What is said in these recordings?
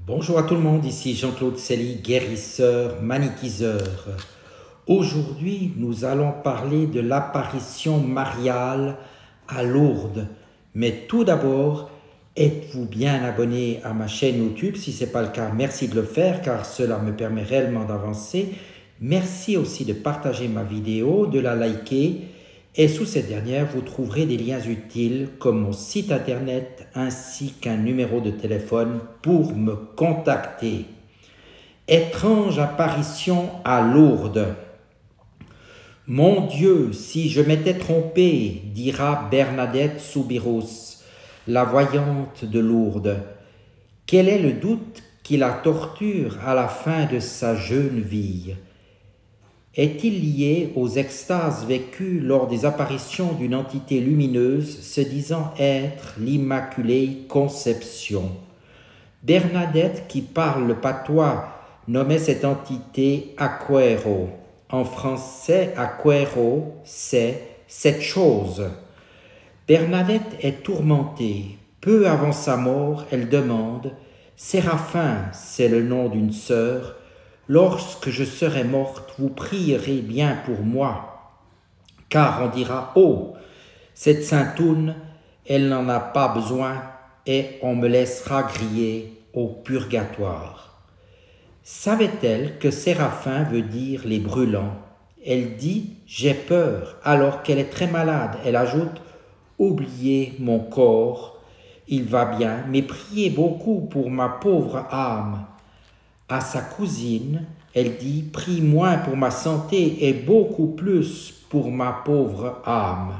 Bonjour à tout le monde, ici Jean-Claude Cely, guérisseur, magnétiseur. Aujourd'hui, nous allons parler de l'apparition mariale à Lourdes. Mais tout d'abord, êtes-vous bien abonné à ma chaîne YouTube? Si ce n'est pas le cas, merci de le faire car cela me permet réellement d'avancer. Merci aussi de partager ma vidéo, de la liker. Et sous cette dernière, vous trouverez des liens utiles comme mon site internet ainsi qu'un numéro de téléphone pour me contacter. Étrange apparition à Lourdes. Mon Dieu, si je m'étais trompé, dira Bernadette Soubirous, la voyante de Lourdes. Quel est le doute qui la torture à la fin de sa jeune vie? Est-il lié aux extases vécues lors des apparitions d'une entité lumineuse se disant être l'Immaculée Conception? Bernadette, qui parle le patois, nommait cette entité Aquero. En français, Aquero, c'est cette chose. Bernadette est tourmentée. Peu avant sa mort, elle demande « Séraphin, c'est le nom d'une sœur, lorsque je serai morte, vous prierez bien pour moi. Car on dira, oh, cette saintoune, elle n'en a pas besoin et on me laissera griller au purgatoire. » Savait-elle que Séraphin veut dire les brûlants? Elle dit, j'ai peur, alors qu'elle est très malade. Elle ajoute, oubliez mon corps, il va bien, mais priez beaucoup pour ma pauvre âme. À sa cousine, elle dit « Prie moins pour ma santé et beaucoup plus pour ma pauvre âme. »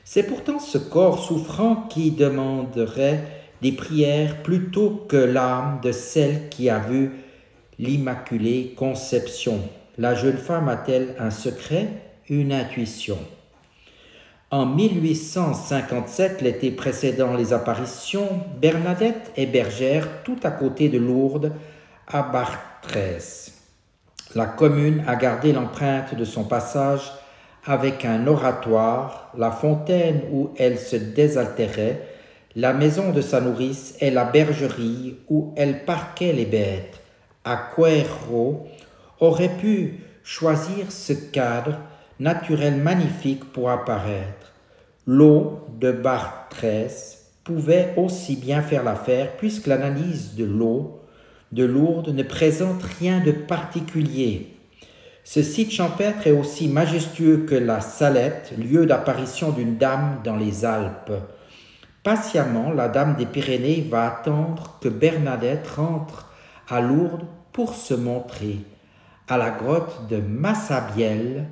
C'est pourtant ce corps souffrant qui demanderait des prières plutôt que l'âme de celle qui a vu l'Immaculée Conception. La jeune femme a-t-elle un secret, une intuition? En 1857, l'été précédant les apparitions, Bernadette est bergère tout à côté de Lourdes, à Bartrès. La commune a gardé l'empreinte de son passage avec un oratoire, la fontaine où elle se désaltérait, la maison de sa nourrice et la bergerie où elle parquait les bêtes. Aquero aurait pu choisir ce cadre naturel magnifique pour apparaître. L'eau de Bartrès pouvait aussi bien faire l'affaire puisque l'analyse de l'eau de Lourdes ne présente rien de particulier. Ce site champêtre est aussi majestueux que la Salette, lieu d'apparition d'une dame dans les Alpes. Patiemment, la dame des Pyrénées va attendre que Bernadette rentre à Lourdes pour se montrer. À la grotte de Massabielle,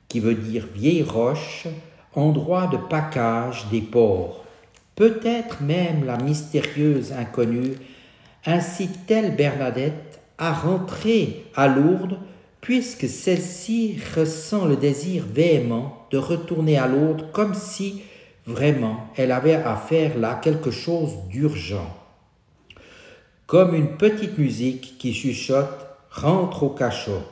qui veut dire vieille roche, endroit de pacage des porcs. Peut-être même la mystérieuse inconnue incite-t-elle Bernadette à rentrer à Lourdes puisque celle-ci ressent le désir véhément de retourner à Lourdes comme si vraiment elle avait à faire là quelque chose d'urgent. Comme une petite musique qui chuchote « Rentre au cachot ».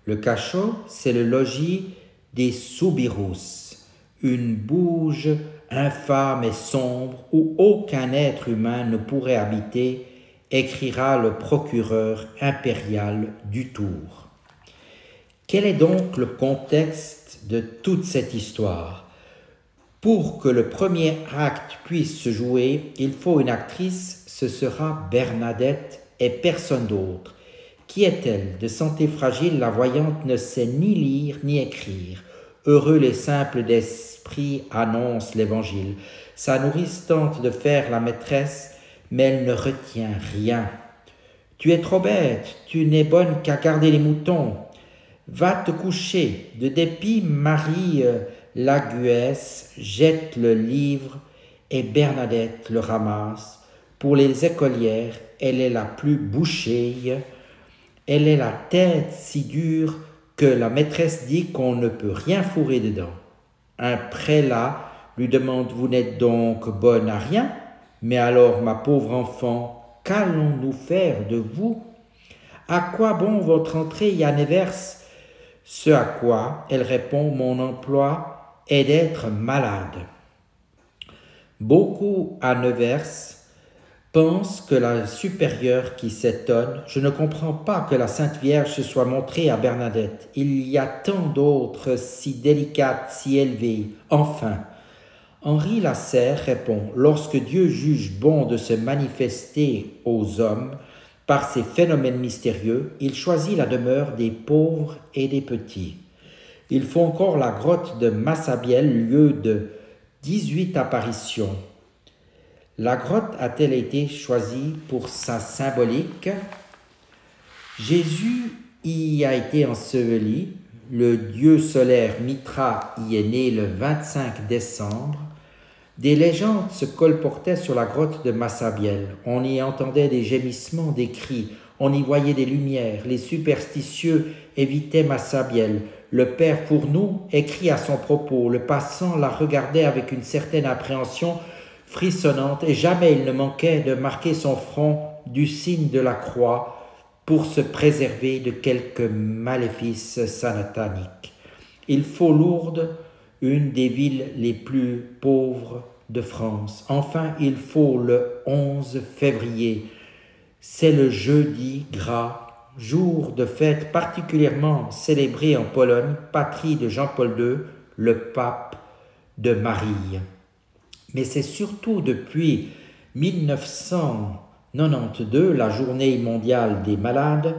Le cachot, c'est le logis des Soubirous, une bouge infâme et sombre où aucun être humain ne pourrait habiter, écrira le procureur impérial du Tour. Quel est donc le contexte de toute cette histoire? Pour que le premier acte puisse se jouer, il faut une actrice, ce sera Bernadette et personne d'autre. Qui est-elle? De santé fragile, la voyante ne sait ni lire ni écrire. Heureux les simples d'esprit annoncent l'évangile. Sa nourrice tente de faire la maîtresse, mais elle ne retient rien. Tu es trop bête, tu n'es bonne qu'à garder les moutons. Va te coucher. De dépit, Marie Laguesse jette le livre et Bernadette le ramasse. Pour les écolières, elle est la plus bouchée. Elle est la tête si dure que la maîtresse dit qu'on ne peut rien fourrer dedans. Un prélat lui demande « Vous n'êtes donc bonne à rien ? Mais alors, ma pauvre enfant, qu'allons-nous faire de vous? À quoi bon votre entrée à Nevers ?» Ce à quoi elle répond « Mon emploi est d'être malade. » Beaucoup à Nevers, pense que la supérieure qui s'étonne, je ne comprends pas que la Sainte Vierge se soit montrée à Bernadette. Il y a tant d'autres si délicates, si élevées. Enfin, Henri Lasserre répond, lorsque Dieu juge bon de se manifester aux hommes par ces phénomènes mystérieux, il choisit la demeure des pauvres et des petits. Il faut encore la grotte de Massabielle, lieu de 18 apparitions. La grotte a-t-elle été choisie pour sa symbolique? Jésus y a été enseveli. Le dieu solaire Mitra y est né le 25 décembre. Des légendes se colportaient sur la grotte de Massabielle. On y entendait des gémissements, des cris. On y voyait des lumières. Les superstitieux évitaient Massabielle. Le père Fournoux écrit à son propos. Le passant la regardait avec une certaine appréhension frissonnante, et jamais il ne manquait de marquer son front du signe de la croix pour se préserver de quelque maléfice satanique. Il faut Lourdes, une des villes les plus pauvres de France. Enfin, il faut le 11 février. C'est le jeudi gras, jour de fête particulièrement célébré en Pologne, patrie de Jean-Paul II, le pape de Marie. Mais c'est surtout depuis 1992, la journée mondiale des malades,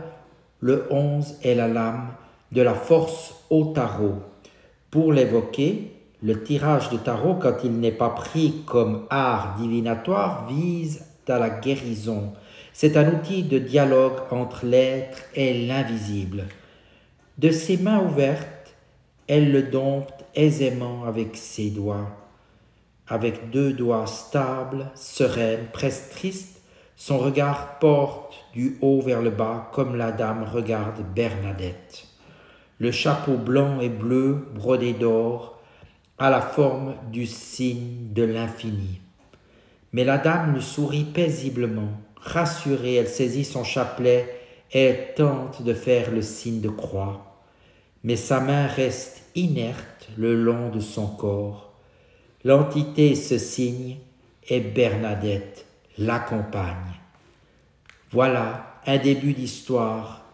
le 11 est la lame de la force au tarot. Pour l'évoquer, le tirage de tarot, quand il n'est pas pris comme art divinatoire, vise à la guérison. C'est un outil de dialogue entre l'être et l'invisible. De ses mains ouvertes, elle le dompte aisément avec ses doigts. Avec 2 doigts stables, sereines, presque tristes, son regard porte du haut vers le bas comme la dame regarde Bernadette. Le chapeau blanc et bleu brodé d'or a la forme du signe de l'infini. Mais la dame lui sourit paisiblement. Rassurée, elle saisit son chapelet et tente de faire le signe de croix. Mais sa main reste inerte le long de son corps. L'entité se signe et Bernadette l'accompagne. Voilà un début d'histoire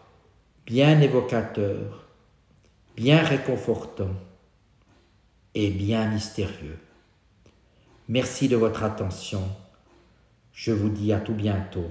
bien évocateur, bien réconfortant et bien mystérieux. Merci de votre attention. Je vous dis à tout bientôt.